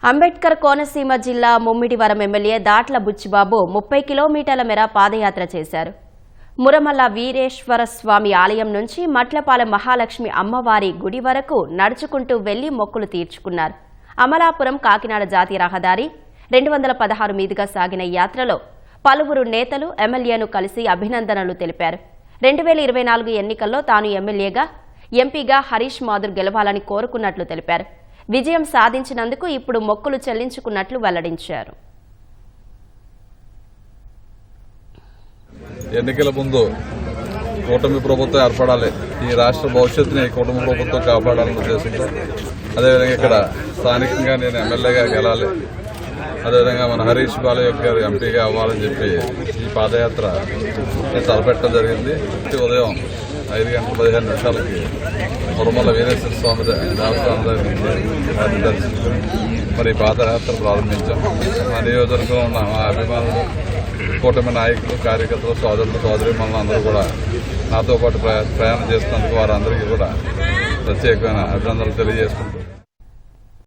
అంబేద్కర్ కోనసీమ జిల్లా ముమ్మిడివరం ఎమ్మెల్యే దాట్ల బుచ్చిబాబు 30 కిలోమీటర్ల మేర పాదయాత్ర చేశారు. మురమల్ల వీరేశ్వర స్వామి ఆలయం నుంచి మట్లపాలెం మహాలక్ష్మి అమ్మవారి గుడి వరకు నడుచుకుంటూ వెళ్లి మొక్కులు తీర్చుకున్నారు. అమలాపురం కాకినాడ జాతీయ రహదారి 216 మీదుగా సాగిన యాత్రలో పలువురు నేతలు ఎమ్మెల్యేను కలిసి అభినందనలు తెలిపారు. 2024 ఎన్నికల్లో తాను ఎమ్మెల్యేగా, ఎంపీగా హరీష్ మాధుర్ గెలవాలని కోరుకున్నట్లు తెలిపారు. విజయం సాధించినందుకు ఇప్పుడు మొక్కులు చెల్లించుకున్నట్లు వెల్లడించారు. ఎన్నికల ముందు కూటమి ప్రభుత్వం ఏర్పడాలి, ఈ రాష్ట్ర భవిష్యత్తుని కూటమి ప్రభుత్వం కాపాడాలని ఉద్దేశంతో, అదేవిధంగా ఇక్కడ స్థానికంగా నేను ఎమ్మెల్యేగా గెలాలి, అదేవిధంగా మన హరీష్ బాలయ్య గారు ఎంపీగా అవ్వాలని చెప్పి ఈ పాదయాత్ర తలపెట్టడం జరిగింది. ఉదయం 5:15 మురమల్ల వీరేశ్వర స్వామి దేవస్థానం దగ్గర దర్శించుకుని మరి పాదయాత్ర ప్రారంభించాం. మా నియోజకవర్గంలో ఉన్న మా అభిమానులు, కూటమి నాయకులు, కార్యకర్తలు, సోదరులు, సోదరీమణులు అందరూ కూడా నాతో పాటు ప్రయాణం చేస్తున్నందుకు వారందరికీ కూడా ప్రత్యేకమైన అభినందనలు తెలియజేసుకుంటున్నాను.